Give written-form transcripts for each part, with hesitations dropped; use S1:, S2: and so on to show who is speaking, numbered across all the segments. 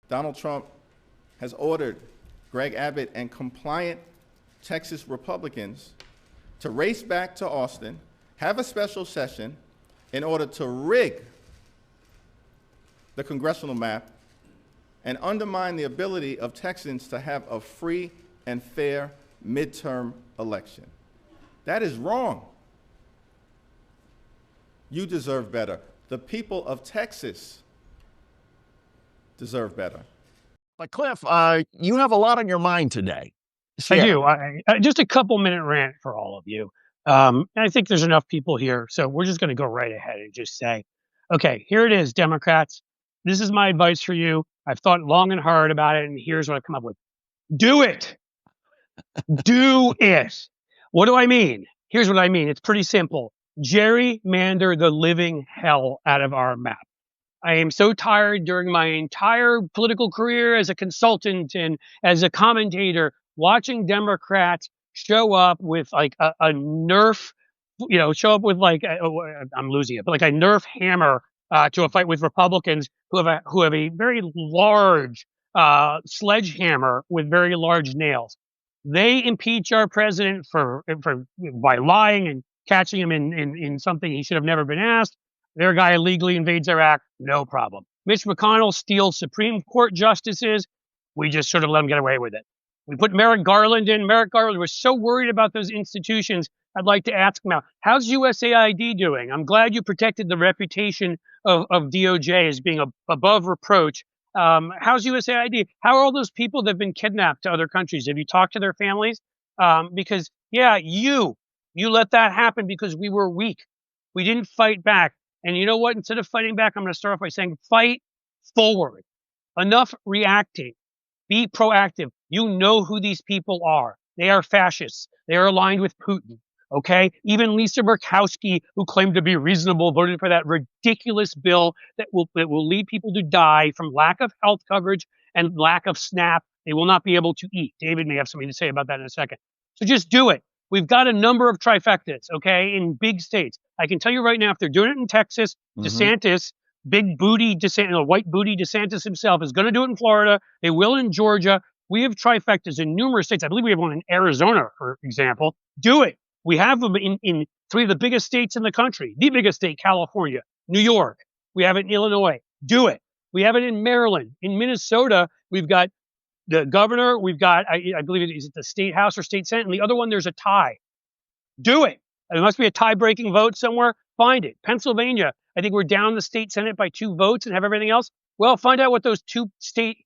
S1: Donald Trump has ordered Greg Abbott and compliant Texas Republicans to race back to Austin, have a special session in order to rig the congressional map and undermine the ability of Texans to have a free and fair midterm election. That is wrong. You deserve better. The people of Texas deserve better.
S2: But Cliff, you have a lot on your mind today.
S3: I do. Just a couple-minute rant for all of you. I think there's enough people here, so we're just going to go right ahead and just say, okay, here it is, Democrats. This is my advice for you. I've thought long and hard about it, and here's what I've come up with. Do it. Do it. What do I mean? Here's what I mean. It's pretty simple. Gerrymander the living hell out of our map. I am so tired during my entire political career as a consultant and as a commentator watching Democrats show up with like a Nerf, show up with like, I'm losing it, but like a Nerf hammer to a fight with Republicans who have a very large sledgehammer with very large nails. They impeach our president by lying and catching him in something he should have never been asked. Their guy illegally invades Iraq, no problem. Mitch McConnell steals Supreme Court justices. We just sort of let him get away with it. We put Merrick Garland in. Merrick Garland was so worried about those institutions. I'd like to ask him now, how's USAID doing? I'm glad you protected the reputation of DOJ as being above reproach. How's USAID? How are all those people that have been kidnapped to other countries? Have you talked to their families? Because, yeah, you let that happen because we were weak. We didn't fight back. And you know what? Instead of fighting back, I'm going to start off by saying fight forward. Enough reacting. Be proactive. You know who these people are. They are fascists. They are aligned with Putin. Okay? Even Lisa Murkowski, who claimed to be reasonable, voted for that ridiculous bill that will lead people to die from lack of health coverage and lack of SNAP. They will not be able to eat. David may have something to say about that in a second. So just do it. We've got a number of trifectas, okay, in big states. I can tell you right now, if they're doing it in Texas, DeSantis, big booty DeSantis, white booty DeSantis himself is going to do it in Florida. They will in Georgia. We have trifectas in numerous states. I believe we have one in Arizona, for example. Do it. We have them in three of the biggest states in the country. The biggest state, California, New York. We have it in Illinois. Do it. We have it in Maryland. In Minnesota, we've got the governor. We've got, I believe it is the state house or state senate. And the other one, there's a tie. Do it. There must be a tie-breaking vote somewhere. Find it. Pennsylvania, I think we're down the state senate by 2 votes and have everything else. Well, find out what those 2 state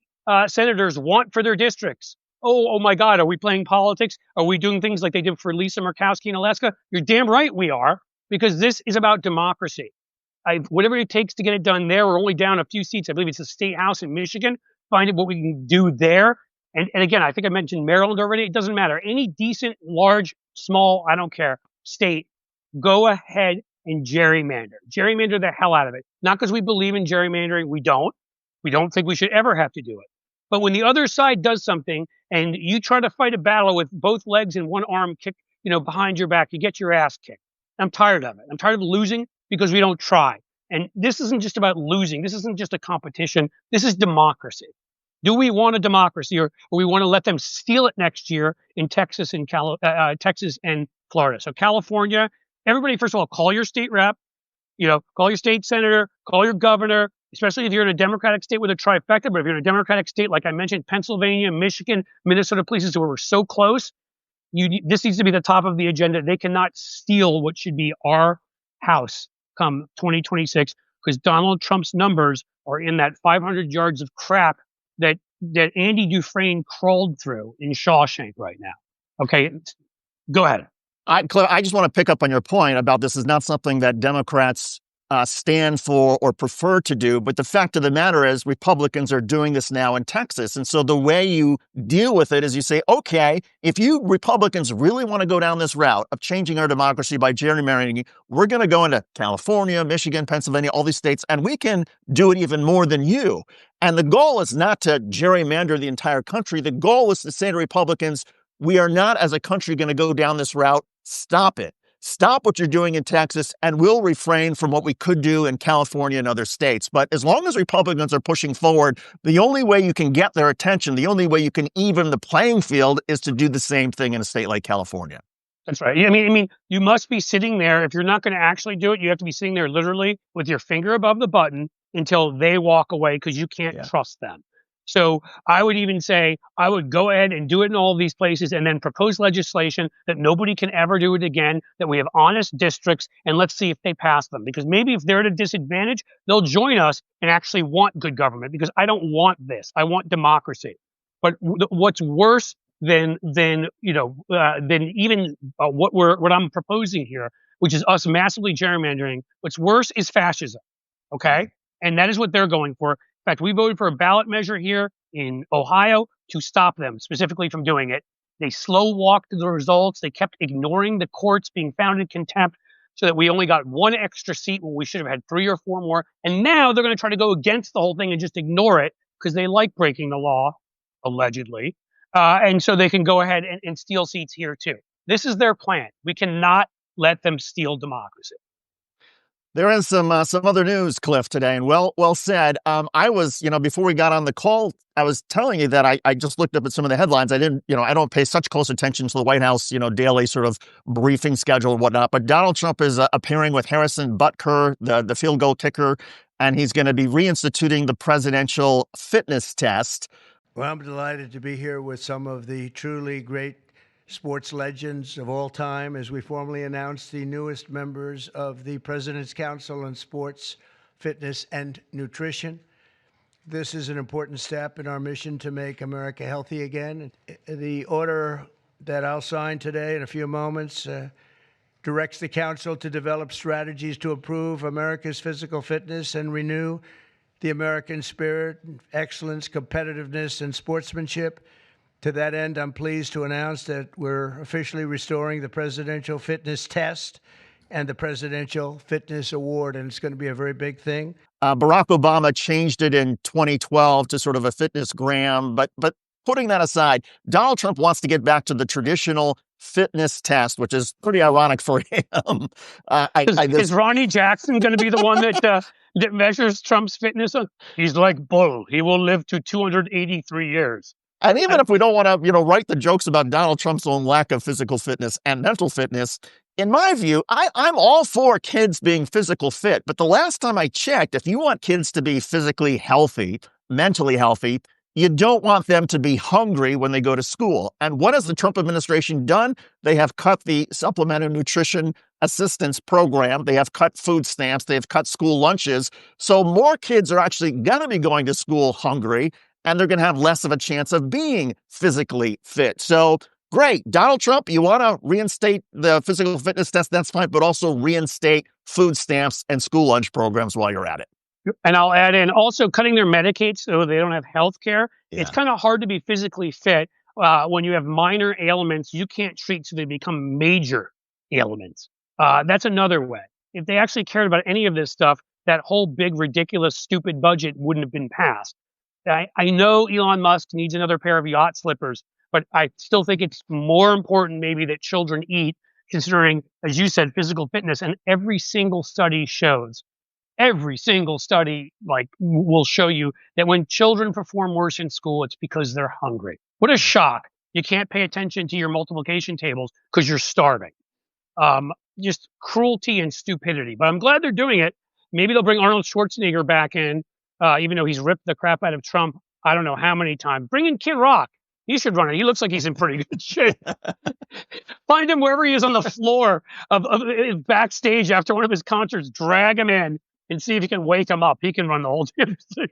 S3: senators want for their districts. Oh my God, are we playing politics? Are we doing things like they did for Lisa Murkowski in Alaska? You're damn right we are, because this is about democracy. Whatever it takes to get it done there, we're only down a few seats. I believe it's the state house in Michigan. Find out what we can do there. And again, I think I mentioned Maryland already. It doesn't matter. Any decent, large, small, I don't care, state, go ahead and gerrymander. Gerrymander the hell out of it. Not because we believe in gerrymandering. We don't. We don't think we should ever have to do it. But when the other side does something and you try to fight a battle with both legs and one arm kicked, behind your back, you get your ass kicked. I'm tired of it. I'm tired of losing because we don't try. And this isn't just about losing. This isn't just a competition. This is democracy. Do we want a democracy, or we want to let them steal it next year in Texas and Texas and Florida? So California, everybody, first of all, call your state rep, call your state senator, call your governor, especially if you're in a Democratic state with a trifecta. But if you're in a Democratic state, like I mentioned, Pennsylvania, Michigan, Minnesota, places where we're so close, this needs to be the top of the agenda. They cannot steal what should be our house come 2026, because Donald Trump's numbers are in that 500 yards of crap that Andy Dufresne crawled through in Shawshank right now. Okay, go ahead.
S2: Cliff, I just want to pick up on your point about this is not something that Democrats stand for or prefer to do. But the fact of the matter is Republicans are doing this now in Texas. And so the way you deal with it is you say, okay, if you Republicans really want to go down this route of changing our democracy by gerrymandering, we're going to go into California, Michigan, Pennsylvania, all these states, and we can do it even more than you. And the goal is not to gerrymander the entire country. The goal is to say to Republicans, we are not as a country going to go down this route. Stop it. stop what you're doing in Texas, and we'll refrain from what we could do in California and other states. But as long as Republicans are pushing forward, the only way you can get their attention, the only way you can even the playing field is to do the same thing in a state like California.
S3: That's right. I mean, you must be sitting there. If you're not going to actually do it, you have to be sitting there literally with your finger above the button until they walk away because you can't trust them. So I would even say I would go ahead and do it in all of these places and then propose legislation that nobody can ever do it again, that we have honest districts, and let's see if they pass them. Because maybe if they're at a disadvantage, they'll join us and actually want good government, because I don't want this. I want democracy. But what's worse than even what I'm proposing here, which is us massively gerrymandering, what's worse is fascism. Okay? And that is what they're going for. In fact, we voted for a ballot measure here in Ohio to stop them specifically from doing it. They slow walked the results. They kept ignoring the courts being found in contempt, so that we only got one extra seat when we should have had 3 or 4 more. And now they're going to try to go against the whole thing and just ignore it because they like breaking the law, allegedly. And so they can go ahead and steal seats here too. This is their plan. We cannot let them steal democracy.
S2: There is some other news, Cliff, today, and well said. I was, before we got on the call, I was telling you that I just looked up at some of the headlines. I didn't, I don't pay such close attention to the White House, daily sort of briefing schedule and whatnot. But Donald Trump is appearing with Harrison Butker, the field goal kicker, and he's going to be reinstituting the presidential fitness test.
S4: Well, I'm delighted to be here with some of the truly great sports legends of all time as we formally announce the newest members of the President's Council on Sports, Fitness, and Nutrition. This is an important step in our mission to make America healthy again. The order that I'll sign today in a few moments directs the Council to develop strategies to improve America's physical fitness and renew the American spirit, excellence, competitiveness, and sportsmanship. To that end, I'm pleased to announce that we're officially restoring the Presidential Fitness Test and the Presidential Fitness Award, and it's going to be a very big thing.
S2: Barack Obama changed it in 2012 to sort of a fitness gram, but putting that aside, Donald Trump wants to get back to the traditional fitness test, which is pretty ironic for him.
S3: Is Ronnie Jackson going to be the one that measures Trump's fitness? He's like Bull. He will live to 283 years.
S2: And even if we don't want to, write the jokes about Donald Trump's own lack of physical fitness and mental fitness, in my view, I'm all for kids being physical fit. But the last time I checked, if you want kids to be physically healthy, mentally healthy, you don't want them to be hungry when they go to school. And what has the Trump administration done? They have cut the Supplemental Nutrition Assistance Program. They have cut food stamps. They have cut school lunches. So more kids are actually going to be going to school hungry, and they're going to have less of a chance of being physically fit. So great. Donald Trump, you want to reinstate the physical fitness test, that's fine, but also reinstate food stamps and school lunch programs while you're at it.
S3: And I'll add in also cutting their Medicaid so they don't have health care. Yeah. It's kind of hard to be physically fit when you have minor ailments you can't treat, so they become major ailments. That's another way. If they actually cared about any of this stuff, that whole big, ridiculous, stupid budget wouldn't have been passed. I know Elon Musk needs another pair of yacht slippers, but I still think it's more important maybe that children eat, considering, as you said, physical fitness. And every single study will show you that when children perform worse in school, it's because they're hungry. What a shock. You can't pay attention to your multiplication tables because you're starving. Just cruelty and stupidity. But I'm glad they're doing it. Maybe they'll bring Arnold Schwarzenegger back in. Even though he's ripped the crap out of Trump, I don't know how many times. Bring in Kid Rock. He should run it. He looks like he's in pretty good shape. Find him wherever he is on the floor of backstage after one of his concerts. Drag him in and see if you can wake him up. He can run the whole damn thing.